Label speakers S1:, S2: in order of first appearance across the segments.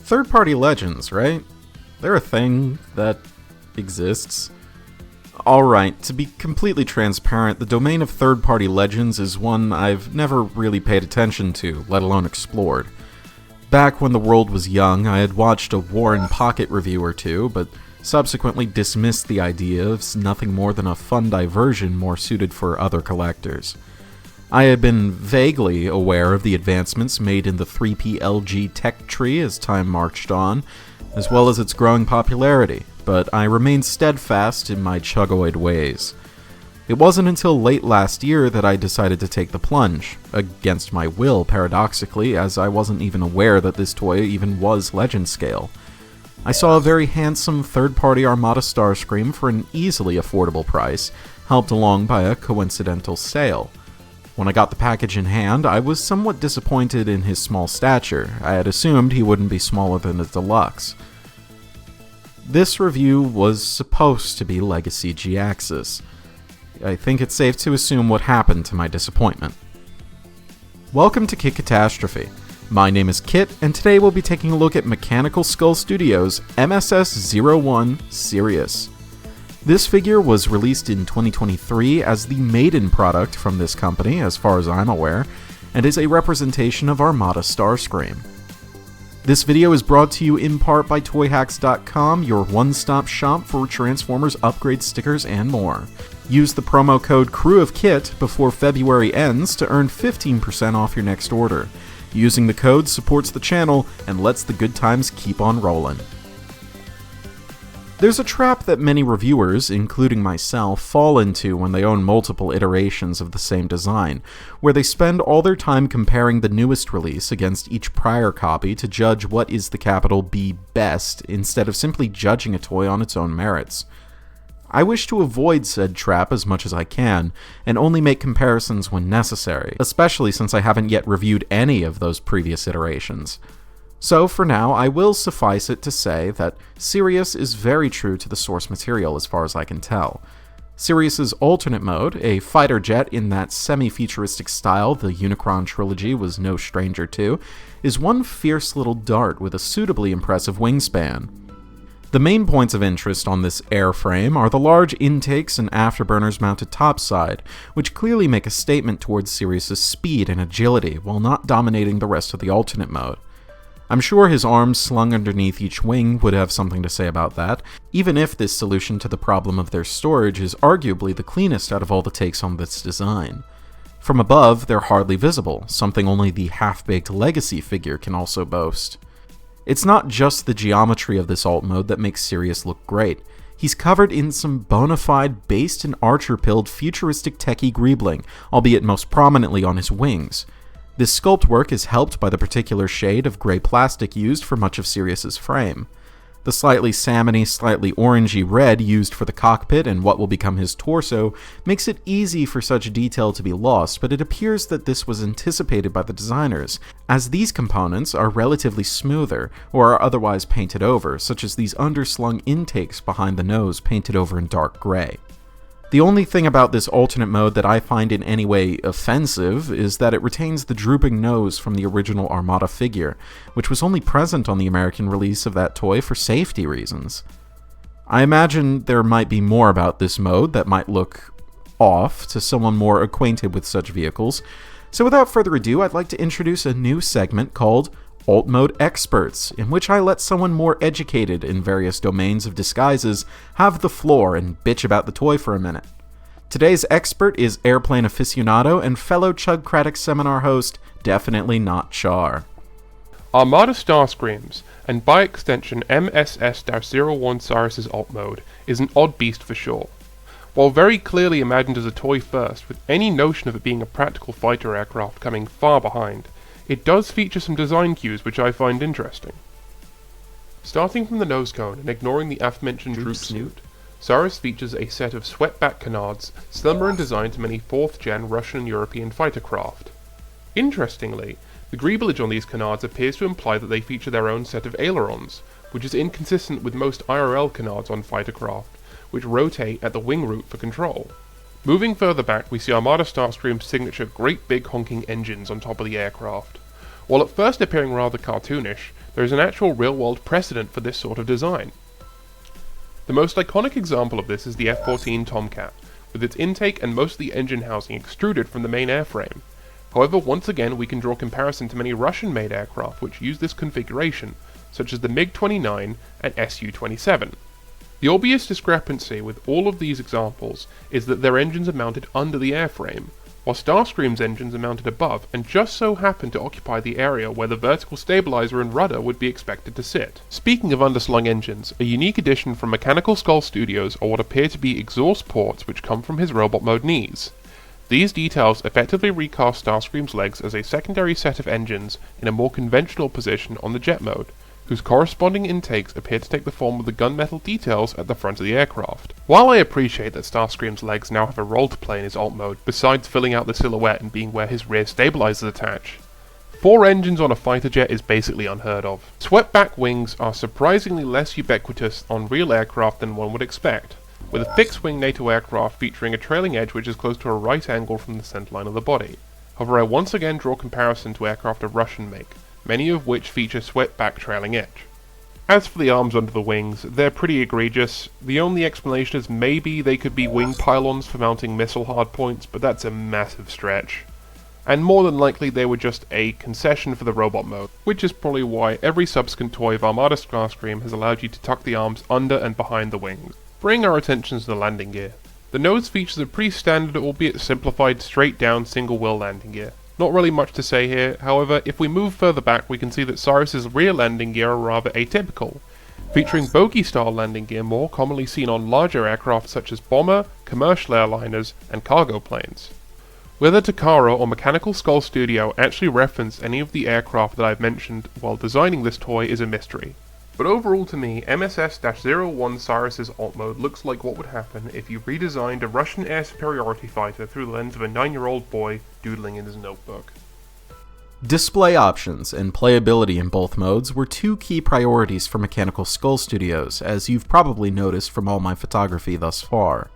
S1: Third-party legends, right? They're a thing that exists. Alright, to be completely transparent, the domain of third-party legends is one I've never really paid attention to, let alone explored. Back when the world was young, I had watched a War in Pocket review or two, but subsequently dismissed the idea as nothing more than a fun diversion more suited for other collectors. I had been vaguely aware of the advancements made in the 3PLG tech tree as time marched on, as well as its growing popularity, but I remained steadfast in my chuggoid ways. It wasn't until late last year that I decided to take the plunge, against my will paradoxically, as I wasn't even aware that this toy even was legend scale. I saw a very handsome third-party Armada Starscream for an easily affordable price, helped along by a coincidental sale. When I got the package in hand, I was somewhat disappointed in his small stature. I had assumed he wouldn't be smaller than a deluxe. This review was supposed to be Legacy G-Axis. I think it's safe to assume what happened to my disappointment. Welcome to Kit Katastrophe. My name is Kit, and today we'll be taking a look at Mechanical Skull Studios' MSS-01 SIRIUS. This figure was released in 2023 as the maiden product from this company, as far as I'm aware, and is a representation of Armada Starscream. This video is brought to you in part by ToyHacks.com, your one-stop shop for Transformers upgrade stickers and more. Use the promo code CREWOFKIT before February ends to earn 15% off your next order. Using the code supports the channel and lets the good times keep on rolling. There's a trap that many reviewers, including myself, fall into when they own multiple iterations of the same design, where they spend all their time comparing the newest release against each prior copy to judge what is the capital B best, instead of simply judging a toy on its own merits. I wish to avoid said trap as much as I can, and only make comparisons when necessary, especially since I haven't yet reviewed any of those previous iterations. So, for now, I will suffice it to say that SIRIUS is very true to the source material as far as I can tell. SIRIUS's alternate mode, a fighter jet in that semi-futuristic style the Unicron trilogy was no stranger to, is one fierce little dart with a suitably impressive wingspan. The main points of interest on this airframe are the large intakes and afterburners mounted topside, which clearly make a statement towards SIRIUS's speed and agility while not dominating the rest of the alternate mode. I'm sure his arms slung underneath each wing would have something to say about that, even if this solution to the problem of their storage is arguably the cleanest out of all the takes on this design. From above, they're hardly visible, something only the half-baked Legacy figure can also boast. It's not just the geometry of this alt mode that makes SIRIUS look great. He's covered in some bona fide, based and archer-pilled futuristic techie greebling, albeit most prominently on his wings. This sculpt work is helped by the particular shade of gray plastic used for much of SIRIUS's frame. The slightly salmony, slightly orangey red used for the cockpit and what will become his torso makes it easy for such detail to be lost, but it appears that this was anticipated by the designers, as these components are relatively smoother, or are otherwise painted over, such as these underslung intakes behind the nose painted over in dark gray. The only thing about this alternate mode that I find in any way offensive is that it retains the drooping nose from the original Armada figure, which was only present on the American release of that toy for safety reasons. I imagine there might be more about this mode that might look off to someone more acquainted with such vehicles, so without further ado, I'd like to introduce a new segment called Alt Mode Experts, in which I let someone more educated in various domains of disguises have the floor and bitch about the toy for a minute. Today's expert is airplane aficionado and fellow Chugcratic seminar host, definitely not Char.
S2: Armada Starscreams, and by extension MSS-01 SIRIUS's alt mode, is an odd beast for sure. While very clearly imagined as a toy first, with any notion of it being a practical fighter aircraft coming far behind, it does feature some design cues which I find interesting. Starting from the nose cone and ignoring the aforementioned droop snoot, SIRIUS features a set of swept-back canards similar in design to many 4th-gen Russian and European fighter craft. Interestingly, The greeblage on these canards appears to imply that they feature their own set of ailerons, which is inconsistent with most IRL canards on fighter craft, which rotate at the wing root for control. Moving further back, we see Armada Starscream's signature great big honking engines on top of the aircraft. While at first appearing rather cartoonish, there is an actual real-world precedent for this sort of design. The most iconic example of this is the F-14 Tomcat, with its intake and most of the engine housing extruded from the main airframe. However, once again we can draw comparison to many Russian-made aircraft which use this configuration, such as the MiG-29 and Su-27. The obvious discrepancy with all of these examples is that their engines are mounted under the airframe, while Starscream's engines are mounted above and just so happen to occupy the area where the vertical stabilizer and rudder would be expected to sit. Speaking of underslung engines, a unique addition from Mechanical Skull Studios are what appear to be exhaust ports which come from his robot mode knees. These details effectively recast Starscream's legs as a secondary set of engines in a more conventional position on the jet mode, whose corresponding intakes appear to take the form of the gunmetal details at the front of the aircraft. While I appreciate that Starscream's legs now have a role to play in his alt mode, besides filling out the silhouette and being where his rear stabilizers attach, 4 engines on a fighter jet is basically unheard of. Swept-back wings are surprisingly less ubiquitous on real aircraft than one would expect, with a fixed-wing NATO aircraft featuring a trailing edge which is close to a right angle from the centerline of the body. However, I once again draw comparison to aircraft of Russian make, many of which feature swept-back trailing edge. As for the arms under the wings, they're pretty egregious. The only explanation is maybe they could be wing pylons for mounting missile hardpoints, but that's a massive stretch. And more than likely they were just a concession for the robot mode, which is probably why every subsequent toy of Armada Starscream has allowed you to tuck the arms under and behind the wings. Bring our attention to the landing gear. The nose features a pretty standard, albeit simplified, straight-down single-wheel landing gear. Not really much to say here, however, if we move further back we can see that SIRIUS's rear landing gear are rather atypical, featuring bogey-style landing gear more commonly seen on larger aircraft such as bomber, commercial airliners, and cargo planes. Whether Takara or Mechanical Skull Studio actually referenced any of the aircraft that I've mentioned while designing this toy is a mystery. But overall to me, MSS-01 SIRIUS's alt mode looks like what would happen if you redesigned a Russian air superiority fighter through the lens of a 9-year-old boy doodling in his notebook.
S1: Display options and playability in both modes were 2 key priorities for Mechanical Skull Studios, as you've probably noticed from all my photography thus far.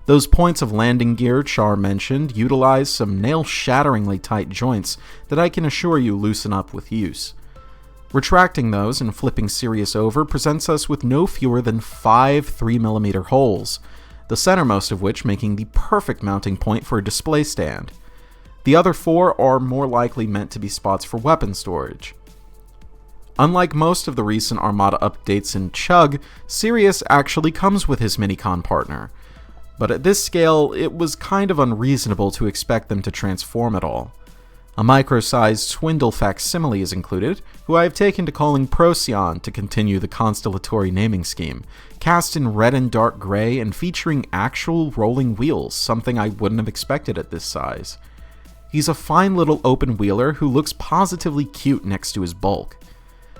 S1: Those points of landing gear Char mentioned utilize some nail-shatteringly tight joints that I can assure you loosen up with use. Retracting those and flipping SIRIUS over presents us with no fewer than 5 3mm holes, the centermost of which making the perfect mounting point for a display stand. The other 4 are more likely meant to be spots for weapon storage. Unlike most of the recent Armada updates in Chug, SIRIUS actually comes with his Minicon partner, but at this scale it was kind of unreasonable to expect them to transform at all. A micro-sized Swindle facsimile is included, who I have taken to calling Procyon to continue the constellatory naming scheme, cast in red and dark gray and featuring actual rolling wheels, something I wouldn't have expected at this size. He's a fine little open wheeler who looks positively cute next to his bulk.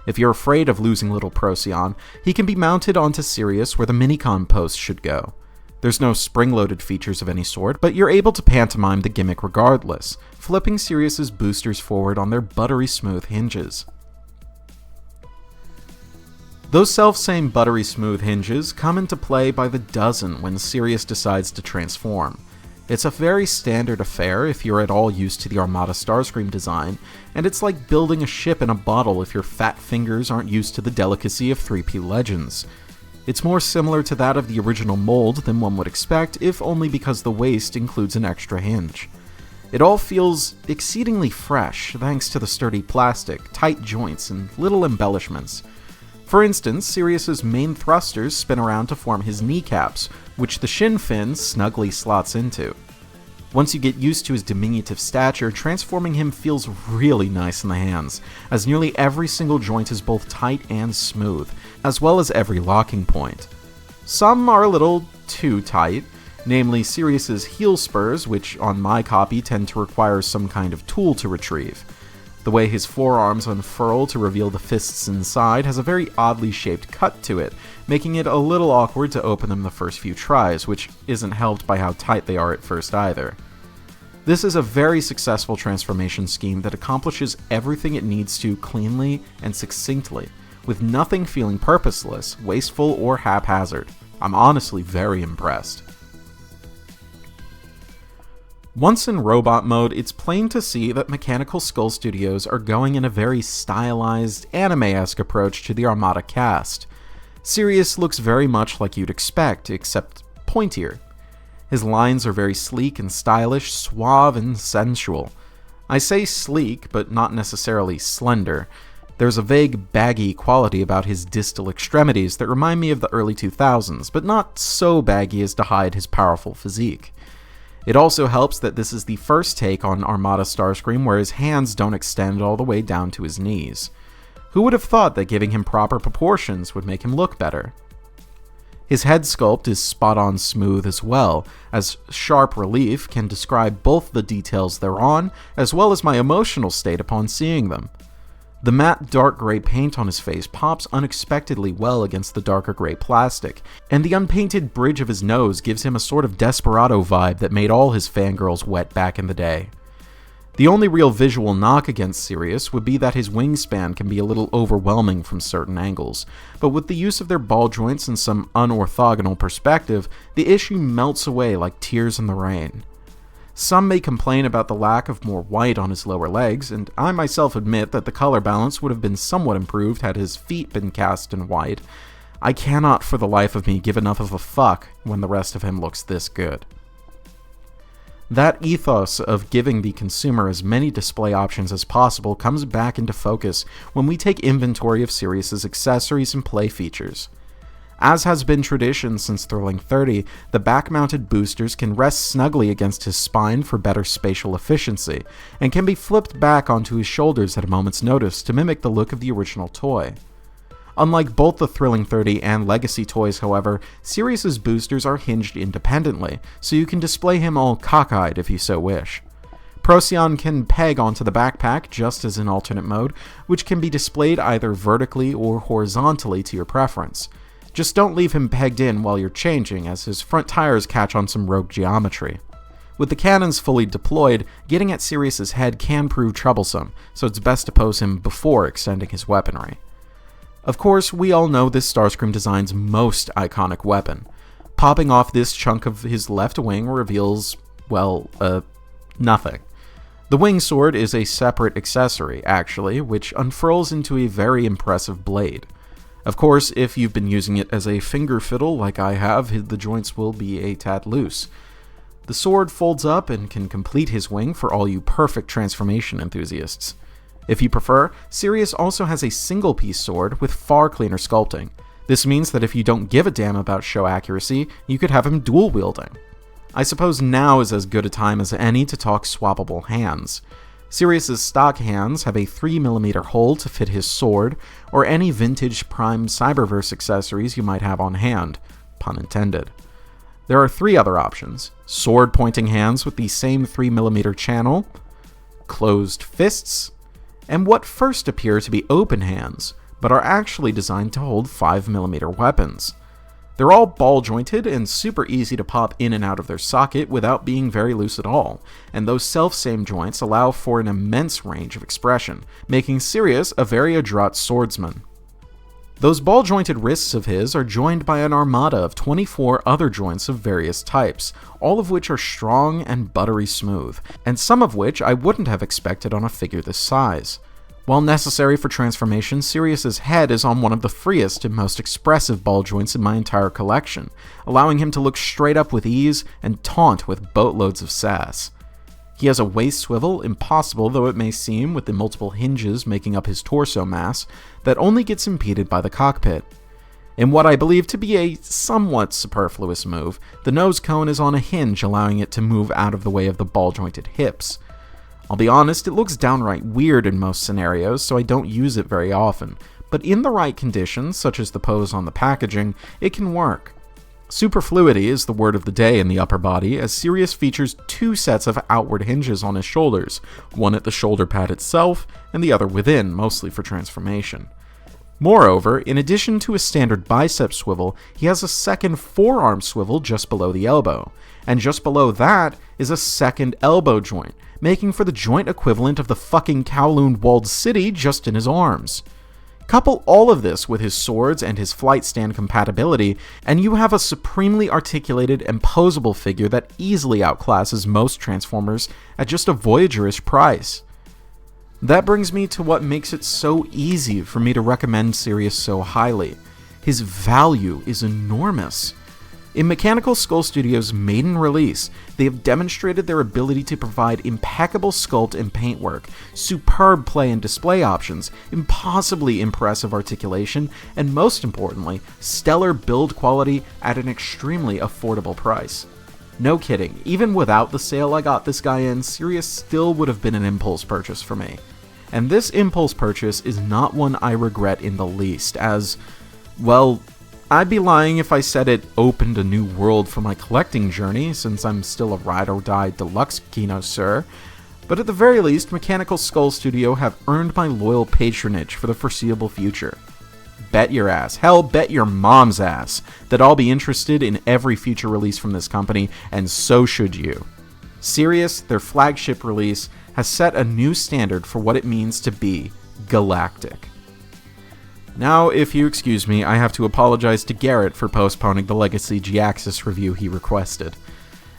S1: If you're afraid of losing little Procyon, he can be mounted onto SIRIUS where the Minicon post should go. There's no spring-loaded features of any sort, but you're able to pantomime the gimmick regardless, flipping SIRIUS's boosters forward on their buttery smooth hinges. Those self-same buttery smooth hinges come into play by the dozen when SIRIUS decides to transform. It's a very standard affair if you're at all used to the Armada Starscream design, and it's like building a ship in a bottle if your fat fingers aren't used to the delicacy of 3P Legends. It's more similar to that of the original mold than one would expect, if only because the waist includes an extra hinge. It all feels exceedingly fresh, thanks to the sturdy plastic, tight joints, and little embellishments. For instance, SIRIUS's main thrusters spin around to form his kneecaps, which the shin fin snugly slots into. Once you get used to his diminutive stature, transforming him feels really nice in the hands, as nearly every single joint is both tight and smooth, as well as every locking point. Some are a little too tight, namely SIRIUS's heel spurs, which on my copy tend to require some kind of tool to retrieve. The way his forearms unfurl to reveal the fists inside has a very oddly shaped cut to it, making it a little awkward to open them the first few tries, which isn't helped by how tight they are at first either. This is a very successful transformation scheme that accomplishes everything it needs to cleanly and succinctly, with nothing feeling purposeless, wasteful, or haphazard. I'm honestly very impressed. Once in robot mode, it's plain to see that Mechanical Skull Studios are going in a very stylized, anime-esque approach to the Armada cast. SIRIUS looks very much like you'd expect, except pointier. His lines are very sleek and stylish, suave and sensual. I say sleek, but not necessarily slender. There's a vague, baggy quality about his distal extremities that remind me of the early 2000s, but not so baggy as to hide his powerful physique. It also helps that this is the first take on Armada Starscream where his hands don't extend all the way down to his knees. Who would have thought that giving him proper proportions would make him look better? His head sculpt is spot-on smooth as well, as sharp relief can describe both the details thereon, as well as my emotional state upon seeing them. The matte dark gray paint on his face pops unexpectedly well against the darker gray plastic, and the unpainted bridge of his nose gives him a sort of desperado vibe that made all his fangirls wet back in the day. The only real visual knock against SIRIUS would be that his wingspan can be a little overwhelming from certain angles, but with the use of their ball joints and some unorthogonal perspective, the issue melts away like tears in the rain. Some may complain about the lack of more white on his lower legs, and I myself admit that the color balance would have been somewhat improved had his feet been cast in white. I cannot for the life of me give enough of a fuck when the rest of him looks this good. That ethos of giving the consumer as many display options as possible comes back into focus when we take inventory of SIRIUS's accessories and play features. As has been tradition since Thrilling 30, the back-mounted boosters can rest snugly against his spine for better spatial efficiency, and can be flipped back onto his shoulders at a moment's notice to mimic the look of the original toy. Unlike both the Thrilling 30 and Legacy toys, however, SIRIUS's boosters are hinged independently, so you can display him all cockeyed if you so wish. Procyon can peg onto the backpack just as in alternate mode, which can be displayed either vertically or horizontally to your preference. Just don't leave him pegged in while you're changing, as his front tires catch on some rogue geometry. With the cannons fully deployed, getting at SIRIUS's head can prove troublesome, so it's best to pose him before extending his weaponry. Of course, we all know this Starscream design's most iconic weapon. Popping off this chunk of his left wing reveals, well, nothing. The wing sword is a separate accessory, actually, which unfurls into a very impressive blade. Of course, if you've been using it as a finger fiddle like I have, the joints will be a tad loose. The sword folds up and can complete his wing for all you perfect transformation enthusiasts. If you prefer, SIRIUS also has a single-piece sword with far cleaner sculpting. This means that if you don't give a damn about show accuracy, you could have him dual-wielding. I suppose now is as good a time as any to talk swappable hands. SIRIUS's stock hands have a 3mm hole to fit his sword, or any vintage Prime Cyberverse accessories you might have on hand, pun intended. There are three other options: sword-pointing hands with the same 3mm channel, closed fists, and what first appear to be open hands, but are actually designed to hold 5mm weapons. They're all ball-jointed and super easy to pop in and out of their socket without being very loose at all, and those self-same joints allow for an immense range of expression, making SIRIUS a very adroit swordsman. Those ball-jointed wrists of his are joined by an armada of 24 other joints of various types, all of which are strong and buttery smooth, and some of which I wouldn't have expected on a figure this size. While necessary for transformation, SIRIUS's head is on one of the freest and most expressive ball joints in my entire collection, allowing him to look straight up with ease and taunt with boatloads of sass. He has a waist swivel, impossible though it may seem with the multiple hinges making up his torso mass, that only gets impeded by the cockpit. In what I believe to be a somewhat superfluous move, the nose cone is on a hinge allowing it to move out of the way of the ball-jointed hips. I'll be honest, it looks downright weird in most scenarios, so I don't use it very often, but in the right conditions, such as the pose on the packaging, it can work. Superfluity is the word of the day in the upper body, as SIRIUS features two sets of outward hinges on his shoulders, one at the shoulder pad itself, and the other within, mostly for transformation. Moreover, in addition to a standard bicep swivel, he has a second forearm swivel just below the elbow, and just below that is a second elbow joint, making for the joint equivalent of the fucking Kowloon walled city just in his arms. Couple all of this with his swords and his flight stand compatibility, and you have a supremely articulated and posable figure that easily outclasses most Transformers at just a Voyager-ish price. That brings me to what makes it so easy for me to recommend SIRIUS so highly. His value is enormous. In Mechanical Skull Studios' maiden release, they have demonstrated their ability to provide impeccable sculpt and paintwork, superb play and display options, impossibly impressive articulation, and most importantly, stellar build quality at an extremely affordable price. No kidding, even without the sale I got this guy in, SIRIUS still would have been an impulse purchase for me. And this impulse purchase is not one I regret in the least, as, well, I'd be lying if I said it opened a new world for my collecting journey, since I'm still a ride-or-die deluxe connoisseur, but at the very least, Mechanical Skull Studio have earned my loyal patronage for the foreseeable future. Bet your ass, hell, bet your mom's ass, that I'll be interested in every future release from this company, and so should you. SIRIUS, their flagship release, has set a new standard for what it means to be galactic. Now, if you excuse me, I have to apologize to Garrett for postponing the Legacy G-Axis review he requested.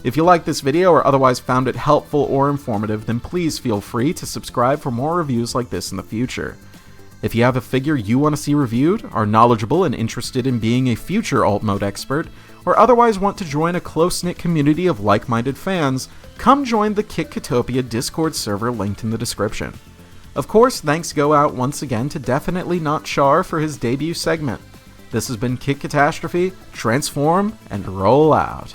S1: If you liked this video or otherwise found it helpful or informative, then please feel free to subscribe for more reviews like this in the future. If you have a figure you want to see reviewed, are knowledgeable and interested in being a future alt mode expert, or otherwise want to join a close-knit community of like-minded fans, come join the Kitkatopia Discord server linked in the description. Of course, thanks go out once again to Definitely Not Char for his debut segment. This has been Katastrophe, transform, and roll out.